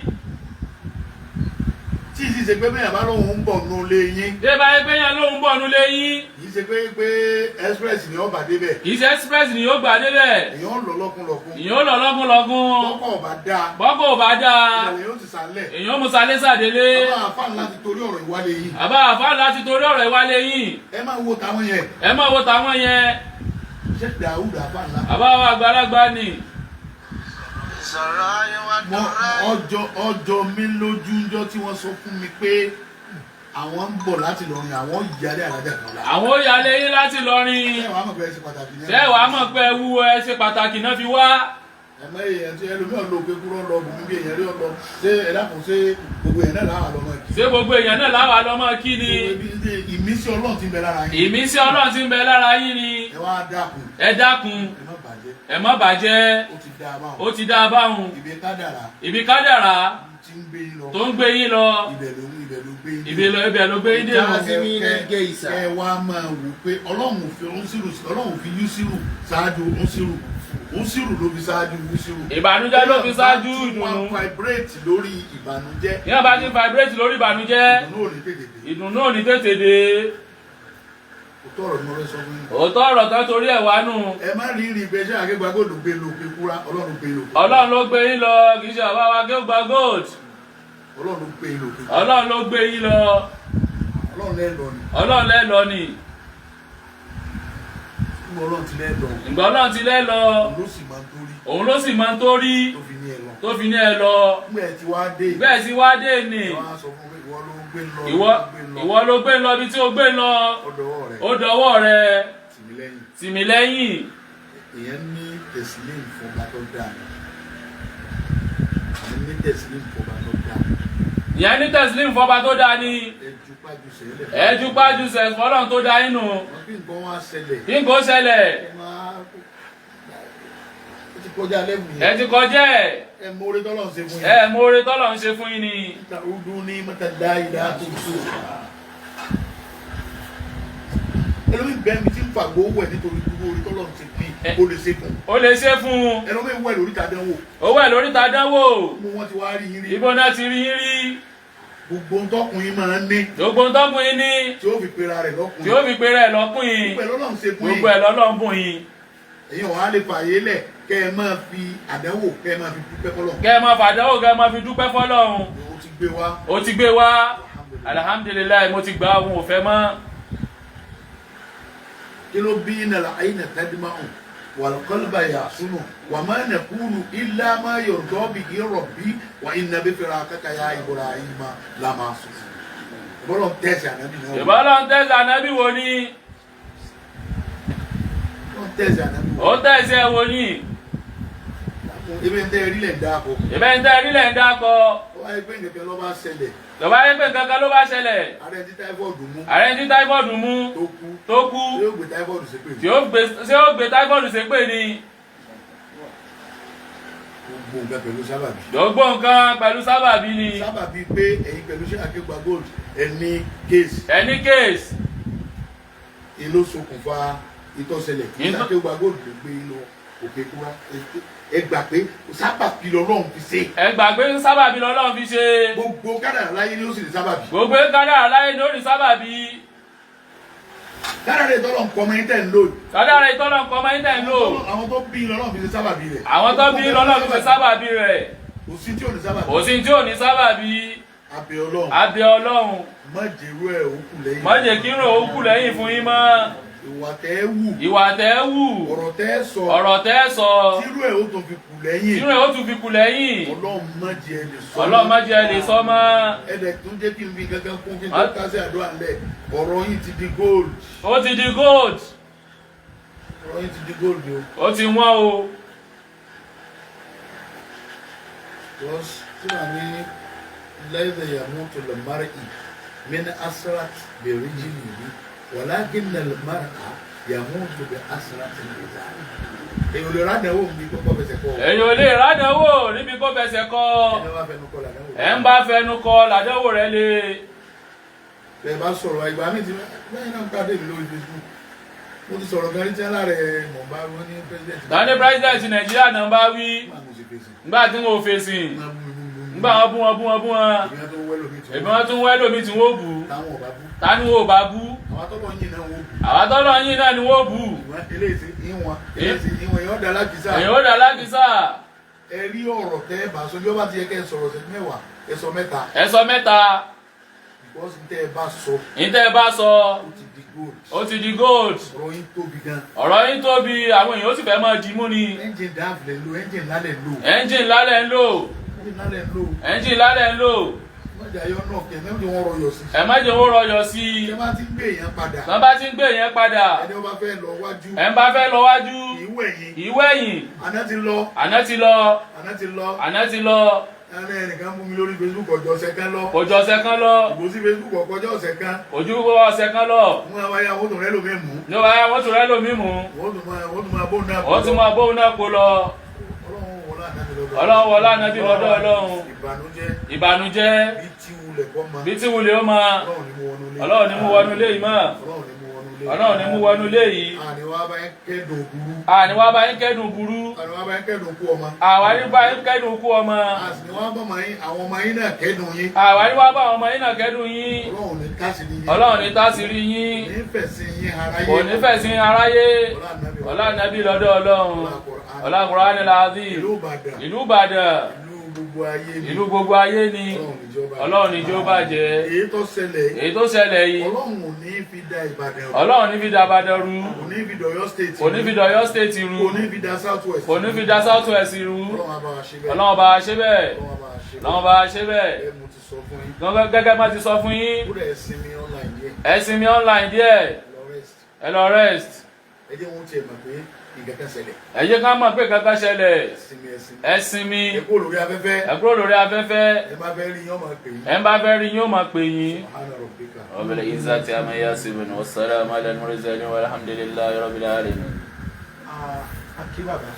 Tí ì sì ṣe pé bẹ́ẹ̀ bá lóun ń bọ̀ nù lé yín. Ṣé báyìí pé yẹn lóun bọ̀ nù lé yín? Kì í ṣe pé express ni ó bà débẹ̀. Kì í ṣe express ni yóò gbà débẹ̀. Èèyàn lọ lọ́kùnlọ́kùn. Èèyàn lọ lọ́gùnlọ́gùn. Bọ́kọ̀ ò bá dáa. Bọ́kọ̀ ò bá dáa. Ìyàlẹ̀ yóò ti sálẹ̀. Èèyàn mú salé sàdélé. Bàbá àfáà láti torí ọ̀rọ̀ ìwálé yín. Bàbá àfáà láti torí ọ̀rọ̀ ìwálé yín. Ẹ máa wo táwọn yẹn. Ẹ máa wo táwọn yẹn. Ṣé Dàúdù àfáà ńlá? Bàbá wa àgbàlagbà ni. Ọjọ́ mi lójú ńjọ́ tí wọ́n sọ fún mi pé àwọn ń bọ̀ láti lọrin àwọn ìyálé Alhaja Kaola. Àwọn ìyálé yín láti lọrin. Ṣé wàá mọ̀ pé ẹ ṣe pàtàkì náà? Ṣé wàá mọ̀ pé ẹ wú ẹ ṣe pàtàkì náà fi wá? Àmọ́ èèyàn tí ẹlòmíràn lò pé kúrò lọ bùnú bí èèyàn rí ọ lọ ṣé ẹ̀dá kò ṣe gbogbo èèyàn náà láwà lọ́mọ kí. Ṣé gbogbo èèyàn náà láwà lọ́mọ kí ni? Ìmísí Ọlọ́run ti ń bẹ lára yín. Ìmísí Ọlọ́run ti ń bẹ lára yín ni. Ẹ wá dákun. Ẹ dákun. Ẹ má bàjẹ́. Ó ti dá a báhùn. Ibi kádàrá. Tó ń gbé yín lọ. Ibẹ̀ ló gbé yín dé o. Ẹ wá máa wò pé Ọlọ́run fi Yúsírù ṣáájú Úsírù. Úsírù ló fi ṣáájú Yúsírù. Ìbànújẹ́ ló fi ṣáájú ìdùnnú. Wọ́n vibrate lórí ìbànújẹ́. Ní ọba ti vibrate lórí ìbànújẹ́. Ìdùnnú ò ní tètè dé. Òótọ́ ọ̀rọ̀ ni mo fẹ́ sọ fún yín. Òótọ́ ọ̀rọ̀ tán torí ẹ̀ wá nù. Ẹ má rí rí ìgbésẹ̀ àgbégbá góòlù gbé lókè kúrá Ọlọ́run gbé lókè. Ọlọ́run ló gbé yín lọ kì í ṣe bàbá wa Akéwùgbà gold. Ọlọ́run ló gbé yín lókè. Ọlọ́run ló gbé yín lọ. Ọlọ́run lẹ́ lọ ni. Ọlọ́run lẹ́ lọ ni. Ìgbà Ọlọ́run ti lẹ́ lọ. Ìgbà Ọlọ́run ti lẹ́ lọ. Òun ló sì máa ń torí. Tó fi ní ẹ lọ. Bẹ́ẹ̀ ti wá dé. Bẹ́ẹ̀ ti wá dé ni. Ìwọ ló gbé lọ bí tí o gbé lọ. Ó dọwọ́ rẹ. Tìmí lẹ́yìn. Èèyàn ní tẹ̀sílẹ̀ ìfọ̀gbà tó dáa. Èèyàn ní tẹ̀sílẹ̀ ìfọ̀gbà tó dáa. Ìyẹn ní tẹ̀sílẹ̀ ìfọ̀gbà tó dáa ni. Ẹjú pájú sẹ̀ fọ́lọ́n tó dá inú. Kí nǹkan wá ṣẹlẹ̀. Kí nǹkan ṣẹlẹ̀. Ẹ ti kọjá lẹ́bù yẹn. Ẹ ti kọjá ẹ̀. Ẹ mọ oore tọ́lọ̀ ń ṣe fún yín. Ẹ mọ oore tọ́lọ̀ ń ṣe fún yín ni. Ọdún ní mọ́tàdá ìdá tó so. Ẹlòmíì bẹ́ẹ̀ mi ti ń fàgbọ́ wẹ̀ nítorí gbogbo orí tọ́lọ̀ ń ṣe fún yín. Ó lè ṣe fún. Ó lè ṣe fún. Ẹlòmíì wẹ̀ lórí ta dánwò. Ó wẹ̀ lórí ta dánwò. Mo wọ́n ti wá rí yín rí. Ibo náà ti rí yín rí. Gbogbo ntọ́kùnrin máa ń ní. Gbogbo ntọ́kùnrin ní. Tí ó fi pera rẹ̀ lọ́kùnrin. Tí ó fi pera rẹ̀ lọ́kùnrin. Gbogbo ẹ̀ lọ́lọ́run ṣe fún yín. Gbogbo ẹ̀ lọ́lọ́run bùn yín. Èyí ò wá lè fààyè lẹ̀ kẹ́ ẹ máa fi àdánwò kẹ́ ẹ máa fi dúpẹ́ fọ́lọ́run. Kẹ́ ẹ máa fàdánwò kẹ́ ẹ máa fi dúpẹ́ fọ́lọ́run. Ó ti gbé wá. Ó ti gbé wá. Alhamdulilayi mo ti gbà òun ò fẹ́ mọ́. Kí ló bí nàlà àyìnà tẹ́dímáhùn wàlúkọ́lùbà yàsúnù wà máa nà kúrú ilá máa yọ̀dọ́ bí irọ̀ bí wà iná bí fẹ́ra kàkà yá Ibrahima làmásù. Ìbọ́lọ̀ ń tẹ̀sí ànábì náà. Ìbọ́lọ̀ ń tẹ̀sí ànábì wo ni? Ó ń tẹ̀sí ànábì wo. Ó tẹ̀sí ẹ wo ni? Ibẹ̀ ń tẹ́ ẹrí lẹ̀ ń dáko. Ibẹ̀ ń tẹ́ ẹrí lẹ̀ ń dáko. Ó wáyé pé nǹkan ló bá ṣẹlẹ̀. Lọ́ba yẹ pé nǹkan kan ló bá ṣẹlẹ̀. Ààrẹ ti táífọ̀dù mú. Ààrẹ ti táífọ̀dù mú. Tó kú. Ṣé ó gbé táífọ̀dù ṣépè? Ṣé ó gbé táífọ̀dù ṣépè ni? Gbogbo nǹkan pẹ̀lú sábàbí. Gbogbo nǹkan pẹ̀lú sábàbí ni. Sábàbí pé ẹ̀yin pẹ̀lú ṣé Akéwùgbà gold ẹni kéèsì. Ẹni kéèsì. Èló ṣokùnfà ìtọ́sẹ̀lẹ̀ kí Akéwùgbà gold ló gbé lọ òkè kúrá. Ẹ gbà pé sábàbí lọ́lọ́run fi ṣe. Ẹ gbà pé sábàbí lọ́lọ́run fi ṣe. Gbogbo kádàrá láyé ni ó sì ní sábàbí. Gbogbo kádàrá láyé ni ó ní sábàbí. Kádàrá ìtọ́lọ̀ nǹkan ọmọ yín tẹ̀ ń lò. Kádàrá ìtọ́lọ̀ nǹkan ọmọ yín tẹ̀ ń lò. Àwọn tó bí lọ́lọ́run fi ṣe sábàbí rẹ̀. Àwọn tó bí lọ́lọ́run fi ṣe sábàbí rẹ̀. Kò sí tí ò ní sábàbí. Kò sí tí ò ní sábàbí. Abẹ Ọlọ́run. Abẹ Ọlọ́run. Má jẹ́rú ẹ̀ òkú lẹ́yìn. Má jẹ́ kí rò ó kù lẹ́yìn fún yín mọ́. Ìwà tẹ́ wù. Ìwà tẹ́ wù. Ọ̀rọ̀ tẹ́ sọ. Ọ̀rọ̀ tẹ́ sọ. Tírú ẹ̀ ó tún fi kù lẹ́yìn. Tírú ẹ̀ ó tún fi kù lẹ́yìn. Ọlọ́run má jẹ́ ẹ lè sọ. Ọlọ́run má jẹ́ ẹ lè sọ mọ́. Ẹ̀dẹ̀ tún jẹ́ kí n fi gangan kún kí n tó kásẹ̀ àdúrà ńlẹ̀. Ọ̀rọ̀ yín ti di gold. Ó ti di gold. Ọ̀rọ̀ yín ti di gold o. Ó ti wọ́n o. Tí wàá ní lẹ́yìn ìyàmú tó lọ márì mẹ́ni asrat bẹ̀rẹ̀ jìnnì yìí wàlákin nà lè márì ìyàmú tó bẹ̀ asrat ní ìta. Èyí ò lè rádàwó mi kó fẹsẹ̀ kọ́. Èyí ò lè rádàwó níbi kó fẹsẹ̀ kọ́. Ẹ ń bá fẹnu kọ làdánwò rẹ lé. Bẹ́ẹ̀ bá sọ̀rọ̀ ìgbà mi ti lẹ́yìn náà ń pàdé mi lórí Facebook. Mo ti sọ̀rọ̀ gan ní tí aláàrẹ̀ mọ̀ bá wọn ní president. Tani president Nàìjíríà náà bá wí. Nígbà tí wọn ò fèsì. Nígbà wọn bú wọn bú wọn bú wọn. Èmi wọn tún wẹ́ lómi tí wọ́n bú. Tani wọn ò bá bú. Àwọn tọ́lọ̀ yín náà wọ́n bú. Àwọn tọ́lọ̀ yín náà ni wọ́n bú. Ìwọ̀n èèyàn dá lákìsà. Èèyàn dá lákìsà. Ẹ rí ọ̀rọ̀ tẹ́ bá sọ bí ó bá ti yẹ kẹ́ ẹ sọ̀rọ̀ sí mẹ́wàá ẹ sọ mẹ́ta. Ẹ sọ mẹ́ta. Because ntẹ́ ẹ bá sọ. Ntẹ́ ẹ bá sọ. Ó ti di gold. Ó ti di gold. Ọ̀rọ̀ yín tóbi gan. Ọ̀rọ̀ yín tóbi àwọn èèyàn ó sì fẹ́ máa dì mú ni. Engine dáàbò lè lo engine ńlá lè lo. Engine ńlá lẹ̀ ń lò. Engine ńlá lè lo. Engine ńlá lẹ̀ ń lò. ẹ má jẹ́ wọ́n rọyọ̀ sí i. ẹ bá ti ń gbé èèyàn padà. wọ́n bá ti ń gbé èèyàn padà. ẹni wọ́n bá fẹ́ lọ wájú. ẹ bá fẹ́ lọ wájú. ìwé ẹ̀yìn. àná ti lọ. ẹnìkan mú mi lórí Facebook ọjọ́ ọ̀sẹ̀ kan lọ. ọjọ́ ọ̀sẹ̀ kan lọ. ìbò sí Facebook ọjọ́ ọ̀sẹ̀ kan. ojú ọ̀sẹ̀ kan lọ. wọ́n wá yá wọ́n tún rẹ́ lómi mú. ní wọ́n yá wọ́n tún rẹ́ lómi mú. wọ́n tún máa bóun náà kó lọ. wọ́n tún máa bóun náà kó lọ. Ọlọ́run wọlá ànábì lọ́dọ̀ Ọlọ́run. ìbànújẹ́ bí tí wulẹ̀ ó máa. Ọlọ́run ní mú wọnú ilé yìí mọ́. Ọlọ́run ní mú wọnú ilé yìí. àníwá bá yín kẹ́dùn burú. àníwá bá yín kẹ́dùn burú. àníwá bá yín kẹ́dùn kú ọmọ. àwárí bá yín kẹ́dùn kú ọmọ. àníwá bá àwọn ọmọ yín náà kẹ́dùn yín. àwárí wá bá àwọn ọmọ yín náà kẹ́dùn yín. Ọlọ́run ní tásìrí yín. kò ní fẹ̀sìn aráyé. ọlá ànábì lọ́dọ̀ Ọlọ́run. ọlá Kùránì láàzí. ìlú Ìbàdàn. ìlú gbogbo ayé ni. Ọlọ́run ní jẹ́ ó bàjẹ́. èyí tó ṣẹlẹ̀ yìí. Ọlọ́run ò ní fi da Ìbàdàn rú. Ọlọ́run ní fi da Ìbàdàn rú. kò ní fi dọ̀yọ́ state rú. kò ní fi dọ̀yọ́ state rú. kò ní fi da south west. kò ní fi da south west rú. Ọlọ́run bá wa ṣe bẹ́ẹ̀. Ọlọ́run bá wa ṣe bẹ́ẹ̀. gẹ́gẹ́ bá ti sọ fún yín. ẹ sinmi online díẹ̀. ẹ lọ rest. ẹ jẹ́ wọn tiẹ̀ mọ̀ pé ìkẹ́kẹ́ ṣẹlẹ̀. ẹ jẹ́ ká mọ̀ pé kankan ṣẹlẹ̀. ẹ sinmi. ẹ kúrò lórí afẹ́fẹ́. ẹ kúrò lórí afẹ́fẹ́. ẹ bá fẹ́ rí yín ó máa pè yín. ẹ bá fẹ́ rí yín ó máa pè yín. rabbil izzati amma yasifun wassalamu ala al-mursalin walhamdulillahi rabbil alamin. akí bàbá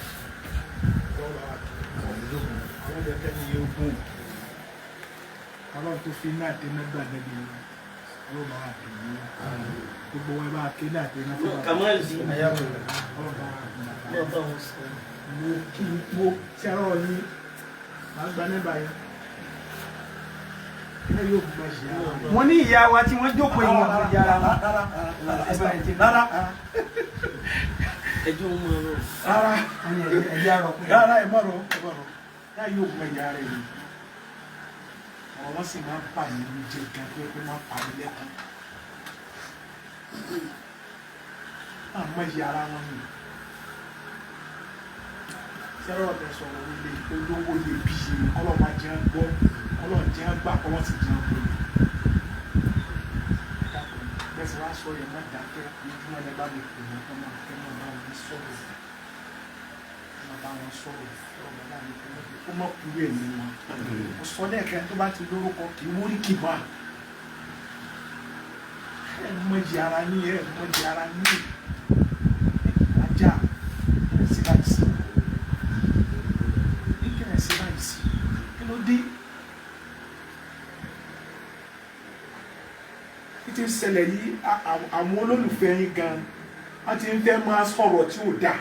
ọlọ́run tó fi náà dé náà gbà níbi ọlọ́run bá wà pè yín. gbogbo wọn bá ké náà dé náà fún wa. kàmáàlì ayáwó ọlọ́run bá wà pè yín. náà bá wọn sọ. mo kí n po tí a rọ̀ ní màá gba níbà yẹn. ẹ yóò gbọ́ ṣe ara wọn. wọ́n ní ìyá wa tí wọ́n jókòó ìwọ̀n fún ìyá ara wọn. rárá ẹjọ́ ń mọ ọ̀rọ̀. rárá ẹ̀yà rọ̀ pé rárá ẹ má rọ yá yóò gbọ́ ìyá rẹ̀ yìí. ọ̀rọ̀ wọn sì máa ń pa yín ní jẹ gan pé máa ń pa yín lẹ́kọ̀ọ́. àmọ́ ìyá ara wọn ni sẹ́rọ̀ ọ̀tẹ̀ sọ̀rọ̀ ilé olówó lè bí ṣe ọlọ́mọ jẹ́ ń gbọ́ ọlọ́run jẹ́ ń gbà kọ́wọ́ sì jẹ́ ń gbọ́. bẹ́ẹ̀ sì wá sọ yẹn má dákẹ́ ojúmọ́ ẹ bá mi pè wọ́n kọ́ máa fẹ́ máa bá wọn sọ̀rọ̀ máa bá wọn sọ̀rọ̀ ọ̀rọ̀ bàbá mi pé ó mọ̀ kúrú ẹ̀mí wọn. mo sọ lẹ́ẹ̀kẹ́ tó bá ti lórúkọ kì í wórí kì bá ẹ mọ̀jì ara ní ẹ mọ̀jì ara ní ajá ẹ sì bá ti kí ló dé ti ń ṣẹlẹ̀ yìí àwọn olólùfẹ́ yín gan wọ́n ti ń fẹ́ máa sọ̀rọ̀ tí ò dáa.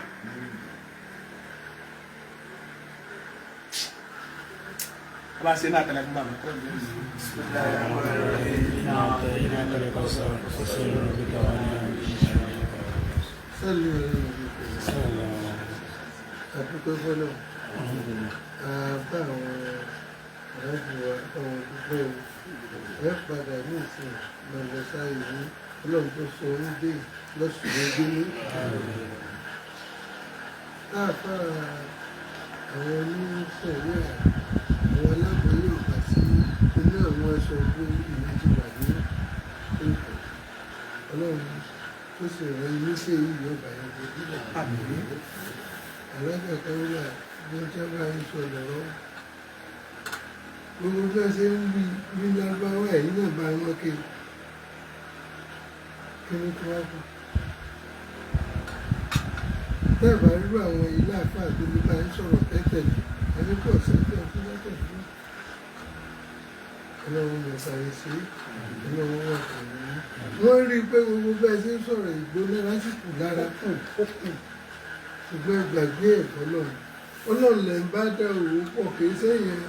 bá a ṣe náà tẹ̀lé fún bàbá. àdúgbò fọlọ́ bá àwọn aráàlú wa àwọn olùgbé ẹ padà ní ìsìn lọ́lọ́ sáyé ní ọlọ́run tó sọ ń dé lọ́sùn ní láàfà àwọn oníṣẹ̀lẹ̀ àwọn aláboyè ọ̀gá sí inú àwọn aṣọ ọgbọ́n ìlú ti wà ní ìpò ọlọ́run tó sì rẹ iléeṣẹ́ yìí ọba yẹn tó dídà Alhaja Kaola bí wọ́n tẹ́ bá ń sọ lọ́rọ́ gbogbo bá ṣe ń wí ní lágbáwá ẹ̀yìn náà bá wọn ké kí ni tó wá kú bẹ́ẹ̀ bá rírú àwọn ilé àfáà tó ní bá ń sọ̀rọ̀ tẹ́tẹ̀lé ẹni pọ̀ sẹ́tẹ̀ fún lọ́tọ̀ fún ọlọ́run mọ̀ sáré sí ọlọ́run wà pẹ̀lú wọ́n rí i pé gbogbo bá ṣe ń sọ̀rọ̀ ìgbóná lásìkò lára ṣùgbọ́n ìgbàgbé ẹ̀kọ́ náà ọlọ́run lẹ̀ ń bá dá òwò pọ̀ kì í sẹ́yìn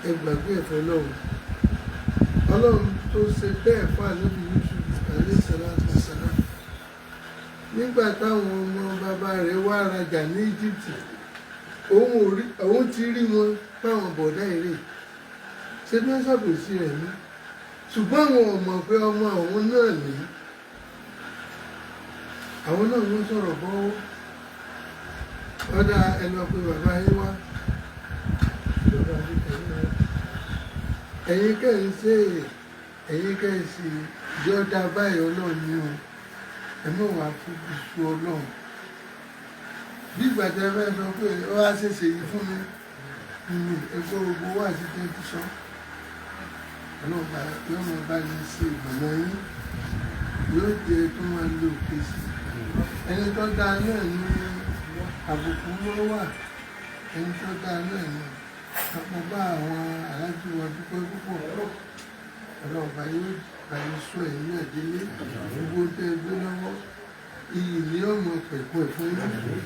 ẹgbàgbé ẹ̀fọ́ náà ọlọ́run tó ṣe bẹ́ẹ̀ fún ànábì Yusuf alayhi salatu wassalam nígbà táwọn ọmọ bàbá rẹ̀ wá rajà ní Íjíbítì òun ti rí wọn báwọn bọ̀dá èrè ṣe bí wọ́n ṣàbòsí rẹ̀ ní ṣùgbọ́n àwọn ọmọ pé ọmọ àwọn náà ní àwọn náà wọ́n sọ̀rọ̀ bọ́wọ́ ọ̀dà ẹnu ọ̀pẹ bàbá yín wá ìjọba àdìkẹ́ náà ẹ̀yin kẹ́hìn ṣe ẹ̀yin kẹ́hìn ṣe ìjọba báyìí ọlọ́run ní o ẹ mọ̀ wá fún iṣu ọlọ́run bí ìgbà tí ẹ fẹ́ sọ pé ó wá ṣèṣe yìí fún mi ẹgbẹ́ gbogbo wà sí tẹ́tí sọ ọlọ́run yóò máa bá yín ṣe ìgbọ̀nà yín yóò jẹ́ tó máa lo òkè sí ẹni tó dáa náà ní àbùkù ló wà ẹni tó dáa náà ní àpọ̀ bá àwọn aláàjì wọn dúpẹ́ púpọ̀ ọlọ́ọ̀bá yóò báyìí sọ ẹ̀yìn náà délé gbogbo tẹ́ gbé lọ́wọ́ iyì ní ọmọ pẹ̀pọ̀ fún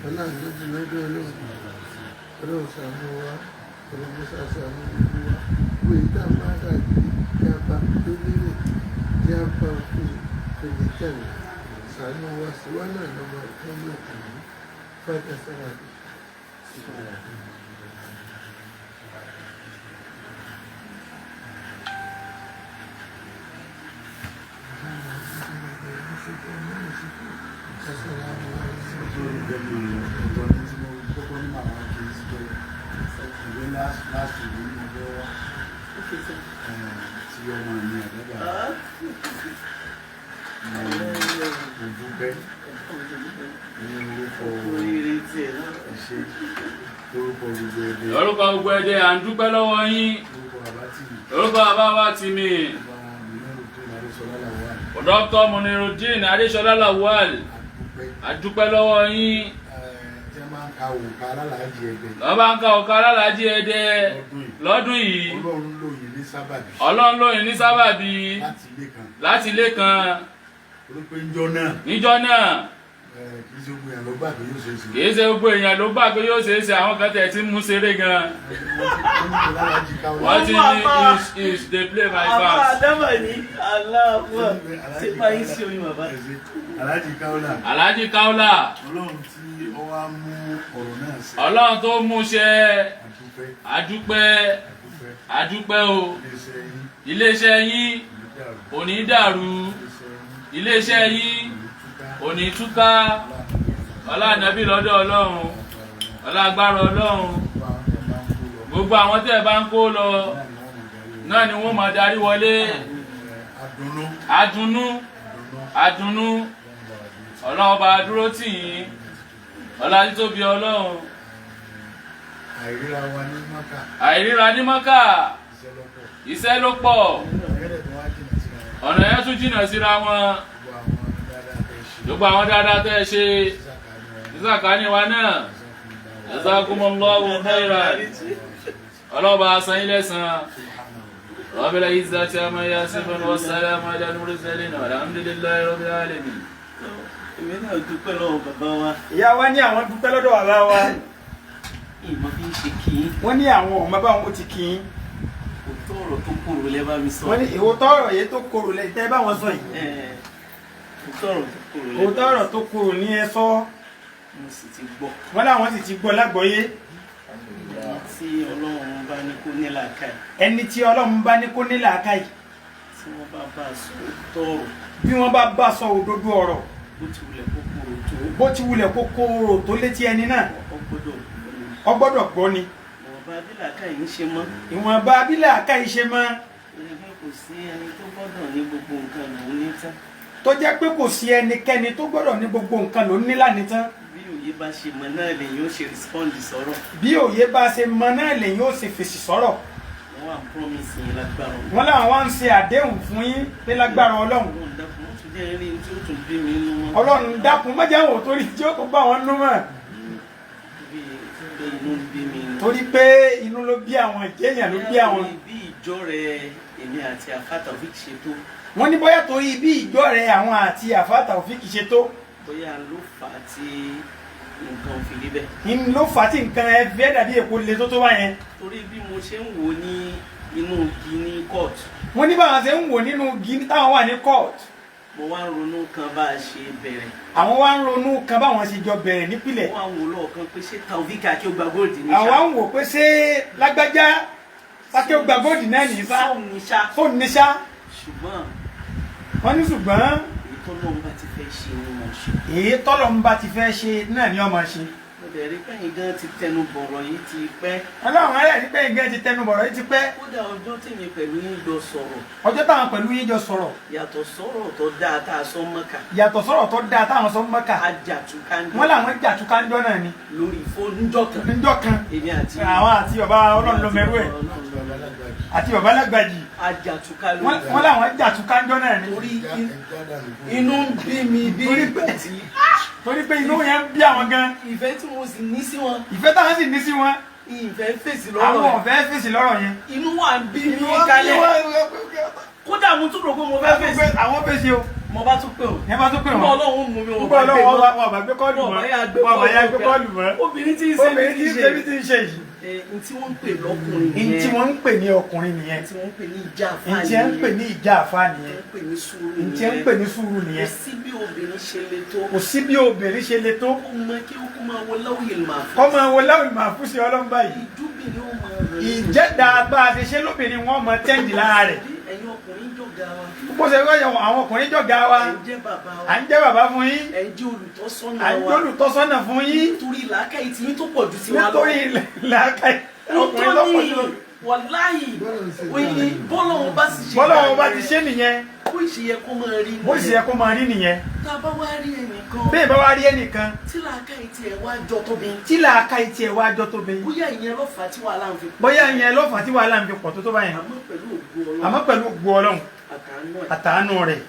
ọlọ́ọ̀dọ́dún lọ́dọ̀ ọlọ́run ṣàánú wa ọlọ́run ṣàánú gbogbo wa gbogbo ìta bá dàbí kí a bá tó lérè kí a bá fún ìpele tẹ̀lé ṣàánú wa sí wa náà lọ́mọ ìtọ́jú ọkùnrin fẹ́ẹ́ sára bí. Orúkọ gbogbo ẹ̀dẹ̀ à ń dúpẹ́ lọ́wọ́ yín. Orúkọ bàbá wa ti mi. Dr. Munirudeen Adéṣọlá Lawal. A dúpẹ́ lọ́wọ́ yín. Wọ́n bá ń ka òkà alálàájì ẹ̀dẹ̀ lọ́dún yìí. Ọlọ́run ló yìn ní sábàbí láti ilé kan. Níjọ́ náà. Kìí ṣe gbogbo èèyàn ló gbà pé yóò ṣe é ṣe àwọn kan tẹ̀ tí mú ṣeré gan. Wọ́n ti ní is dey play my fans. Àwọn àdámà ní aláàbọ̀ ṣe máa ń ṣe oyin bàbá. Alhaji Kaola. Ọlọ́run tí ó wá mú ọ̀rọ̀ náà ṣe. Ọlọ́run tó mú ṣe àdúpẹ́ o. Iléeṣẹ́ yín ò ní dàrú. Iléeṣẹ́ yín ò ní túká. Ọlá ànábì lọ́dọ̀ Ọlọ́run. Ọlá agbára Ọlọ́run. Gbogbo àwọn tẹ́ ẹ bá ń kó lọ náà ni wọ́n máa darí wọlé. Àdùnnú. Ọlọ́run bá dúró tì yín. Ọlá títóbi Ọlọ́run. Àìríra ní Mákà. Iṣẹ́ ló pọ̀. Ọ̀nà yẹn tún jìnnà síra wọn. Gbogbo àwọn dáadáa tẹ́ ẹ ṣe. Ìsàkání wa náà. Jazakumullahu khairan. Ọlọ́run bá san yín lẹ́san. Rabbil izzati amma yasifun wassalamu ala al-mursalin walhamdulillahi rabbil alamin. Èmi náà dúpẹ́ lọ́wọ́ bàbá wa. Ìyá wa ní àwọn dúpẹ́ lọ́dọ̀ bàbá wa. Ìmọ̀ bí ń ṣe kì í. Wọ́n ní àwọn ọmọ bá wọn ó ti kì í. Òótọ́ ọ̀rọ̀ tó kúrò lẹ́ bá mi sọ. Wọ́n ní ìwòtọ́ ọ̀rọ̀ yẹn tó korò lẹ́ tẹ́ bá wọn sọ yìí. Òótọ́ ọ̀rọ̀ tó korò ní ẹ sọ. Mo sì ti gbọ́. Wọ́n láwọn sì ti gbọ́ lágbọ́yé. Tí Ọlọ́run bá ní kó ní làákàyè. Ẹni tí Ọlọ́run bá ní kó ní làákàyè. Tí wọ́n bá bá sọ òótọ́ ọ̀rọ̀. Bí wọ́n bá sọ òdodo ọ̀rọ̀. Bó ti wulẹ̀ kó korò tó. Bó ti wulẹ̀ kó korò tó létí ẹni náà. Ó gbọ́dọ̀ gbọ́ ni. Ìwọ̀nba bí làákàyè ń ṣe mọ́. Ìwọ̀nba bí làákàyè ṣe mọ́. Kò sí ẹni tó gbọ́dọ̀ ní gbogbo nǹkan lòún ní tán. Tó jẹ́ pé kò sí ẹnikẹ́ni tó gbọ́dọ̀ ní gbogbo nǹkan lòún ní lánìí tán. Bí òye bá ṣe mọ náà lèyìn ó ṣe rìspọ́ǹdì sọ̀rọ̀. Bí òye bá ṣe mọ náà lèyìn ó ṣe fèsì sọ̀rọ̀. Wọ́n wà ń promise yín lágbára Ọlọ́run. Wọ́n láwọn wá ń ṣe àdéhùn fún yín pé lágbára Ọlọ́run. Ọlọ́run dákun mọ́jà wò torí tí ó kó bá wọn nú mọ̀. Torí pé inú ló bí àwọn ìjẹyàn ló bí àwọn. Bí ìjọ rẹ̀ èmi àti àfàtà òfin ṣe tó. Wọ́n ní bóyá torí bí ìjọ rẹ̀ àwọn àti àfàtà òfin ṣe tó. Bóyá ló fà á tí nǹkan fi rí bẹ́ẹ̀. Ní ló fà á tí nǹkan ẹ fẹ́ dàbí èpo le tó wá yẹn. Torí bí mo ṣe ń wò ní inú igi ní court. Wọ́n ní báwọn ṣe ń wò nínú igi táwọn wà ní court. Mo wá ń ronú kan bá a ṣe bẹ̀rẹ̀. Àwọn wá ń ronú kan báwọn ṣe jọ bẹ̀rẹ̀ nípìnlẹ̀. Wọ́n á wò lọ́ọ̀kan pé ṣé Taofik kí ó gba góòdì ní sá. Àwa ń wò pé ṣé lágbájá sáké ó gba góòdì náà ní sá. Fóònù ní sá. Ṣùgbọ́n. Wọ́n ní ṣùgbọ́n. Èyí tọ́lọ́run bá ti fẹ́ ṣe ni wọ́n ṣe. Èyí tọ́lọ́run bá ti fẹ́ ṣe náà ni wọ́n máa ṣe. Mo dẹ̀rí pẹ́yìn gan ti tẹnu bọ̀rọ̀ yìí ti pẹ́. Ọlọ́run ayé ní pẹ́yìn gan ti tẹnu bọ̀rọ̀ yìí ti pẹ́. Kódà ọjọ́ tèmi pẹ̀lú yín jọ sọ̀rọ̀. Ọjọ́ táwọn pẹ̀lú yín jọ sọ̀rọ̀. Yàtọ̀ sọ̀rọ̀ tó dáa tá a sọ Mọ́kà. Yàtọ̀ sọ̀rọ̀ tó dáa táwọn sọ Mọ́kà. Ajàtúkánjọ́. Wọ́n làwọn jàtúkánjọ́ náà ni. Lórí fóònù níjọ́ kan. Níjọ́ kan. Èmi àti àwọn àti bàbá Ọlọ́run ló mẹ́rú ẹ̀. Àti bàbá Lágbàjì. Ajàtúká ló ń wọ́n làwọn jàtúkánjọ́ náà ni. Torí inú ń bí mi bí ìgbà tí. Torí pé inú yẹn ń bí àwọn gan. Ìfẹ́ tí mo sì ní sí wọn. Ìfẹ́ táwọn sì ní sí wọn. Ìfẹ́ fèsì lọ́rọ̀ àwọn ọ̀fẹ́ fèsì lọ́rọ̀ yẹn. Inú wa ń bí mi kalẹ̀. Kódà mo tún rò pé mo fẹ́ fèsì. Àwọn fèsì o. Mo bá tún pè o. Ẹ bá tún pè wọ́n. Nígbà Ọlọ́run mú mi wọ́n bá gbé kọ́ọ̀lù mọ́. Wọ́n bá yá gbé kọ́ọ̀lù mọ́. Obìnrin tí ń ṣe obìnrin tí ń ṣe yìí. N tí wọ́n ń pè lọ́kùnrin nìyẹn. N tí wọ́n ń pè ní ọkùnrin nìyẹn. N tí wọ́n ń pè ní ìjà àfáà nìyẹn. N tí wọ́n ń pè ní ìjà àfáà nìyẹn. N tí wọ́n ń pè ní sùúrù nìyẹn. N tí wọ́n ń pè ní sùúrù nìyẹn. Kò sí bí obìnrin ṣe le tó. Kò sí bí obìnrin ṣe le tó. Ó mọ kí ó kó máa wọ láwùyè màá fún. Kọ́ máa wo láwùjọ máa fún sí Ọlọ́run báyìí. Ìdúbìnrin ó máa rẹ̀. Ìjẹ́dá bá a ṣe ṣe lóbìnrin wọn mọ tẹ́ǹdì lára rẹ̀. Ẹ̀yin ọkùnrin jọ̀gá wa. Bó ṣe wáyà àwọn ọkùnrin jọ̀gá wa. Ẹ̀ ń jẹ́ bàbá wa. À ń jẹ́ bàbá fún yín. Ẹ̀ ń jẹ́ olùtọ́sọ́nà wa. À ń jẹ́ olùtọ́sọ́nà fún yín. Nítorí làákàyè tí yín tó pọ̀ ju tiwa lọ. Nítorí làákàyè ọkùnrin tó pọ̀ jù lọ. Wàláhì bọ́lọ́wọ́ bá sì ṣe. Bọ́lọ́wọ́ bá ti ṣe nìyẹn. Bó ṣe yẹ kó máa rí. Bó ṣe yẹ kó máa rí nìyẹn. Tá a bá wá rí ẹnìkan. Bẹ́ẹ̀ bá wá rí ẹnìkan. Tí làákàyè tiẹ̀ wá jọ tóbi. Tí làákàyè tiẹ̀ wá jọ tóbi. Bóyá ìyẹn ló fà á tí wàhálà ń fi pọ̀. Bóyá ìyẹn ló fà á tí wàhálà ń fi pọ̀ tó tó báyẹn. Àmọ́ pẹ̀lú ògo Ọlọ́run. Àtàánú rẹ̀.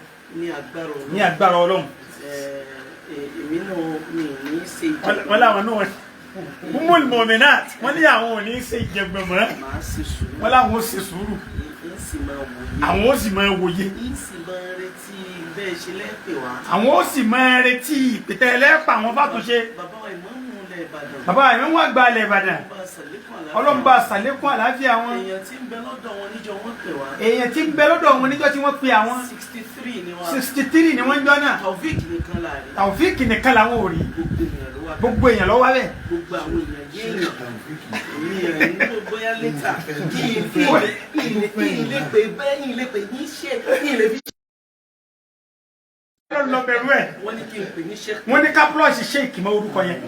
Ní agbára Ọlọ́run. Èmi náà mi ní ṣe ìjọba. Wọ́n láwọn náà Umul Mu'minat wọ́n ní àwọn ò ní ṣe ìjẹgbẹ̀ mọ́. Màá ṣe sùúrù. Wọ́n láwọn ó ṣe sùúrù. Àwọn ó sì máa wòye. Bẹ́ẹ̀ ṣe lẹ́pẹ̀ wá. Àwọn ó sì máa retí ìpìtẹ́ ẹlẹ́pà àwọn bá tún ṣe. Bàbá wa ìmáàmù ilẹ̀ Ìbàdàn. Bàbá ìmáàmù wọn gba ilẹ̀ Ìbàdàn. Ọlọ́run bá ṣàlékún àlàáfíà wọn. Èèyàn tí ń bẹ lọ́dọ̀ wọn níjọ́ wọ́n pè wá. Èèyàn tí ń bẹ lọ́dọ̀ wọn níjọ́ tí wọ́n pè àwọn. 63 ni wọ́n. 63 ni wọ́n jọ náà. Taofik nìkan láàrin. Taofik nìkan làwọn ò rí. Gbogbo èèyàn ló wá bẹ́ẹ̀. Gbogbo àwọn èèyàn yéèyàn. Èmi rẹ̀ ní gbogbo yá létà. Kí n lè pè bẹ́ẹ̀ yín lè pè yín ṣe kí n lè fi. Lọ bẹ̀rù ẹ̀. Wọ́n ní kí n pè ní ṣe. Wọ́n ní ká plọ́ọ̀ṣì ṣéèkì mọ́ orúkọ yẹn.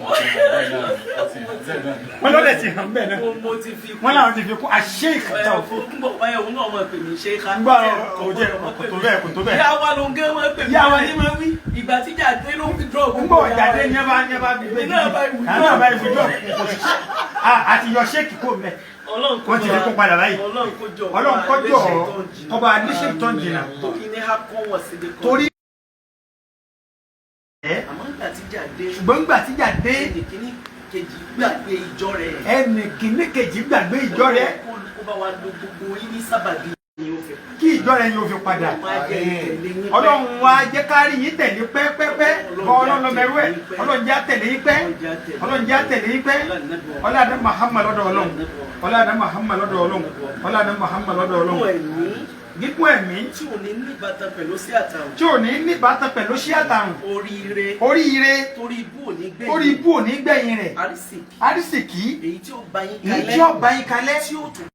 Wọ́n lọ́dẹ̀ ti hàn bẹ́ẹ̀ náà. Mo ti fi kú. Wọ́n làwọn ti fi kú àṣéèkì tó. Fún bọ̀ báyọ̀ òun náà máa pè mí ṣe ká. Nígbà òjò kò tó bẹ́ẹ̀ kò tó bẹ́ẹ̀. Ìyá wa ló ń gé wọn pè mí. Ìyá wa ní máa wí. Ìgbà tí Jàdé ló ń fi dúró. Nígbà Jàdé ní ẹ bá fi gbé jìjì. Àwọn àbá ìfúdọ̀ kò sì ṣe. Àti yọ ṣéèkì kò mẹ́. Wọ́n ti fi kún padà báyìí. Ọlọ́run kọjọ́ ọba adéṣe tó ń jìnnà. Torí ṣùgbọ́n gbà tí Jàdé ẹnì kìíní kejì gbàgbé ìjọ rẹ̀. ẹnì kìíní kejì gbàgbé ìjọ rẹ̀. Kó bá wa lo gbogbo yín ní sábàbí ni ó fẹ́. Kí ìjọ rẹ̀ yóò fi padà. Ọlọ́run wa jẹ́ ká rí yín tẹ̀lé pẹ́pẹ́pẹ́. Bọ́ Ọlọ́run lọ mẹ́rú ẹ̀. Ọlọ́run jẹ́ àtẹ̀lé yín pẹ́. Ọlọ́run jẹ́ àtẹ̀lé yín pẹ́. Ọlọ́dẹ Muhammad lọ́dọ̀ Ọlọ́run. Ọlọ́dẹ Muhammad lọ́dọ̀ Ọlọ́run. Ọlọ́dẹ Muhammad lọ́dọ̀ Ọlọ́run. Gígùn ẹ̀mí tí ò ní ní ìbátan pẹ̀lú sí àtàwọn. Tí ò ní ní ìbátan pẹ̀lú sí àtàwọn. Oríire torí ibú ò ní gbẹ̀yìn rẹ̀. Arísìkí èyí tí ó bá yín kalẹ̀.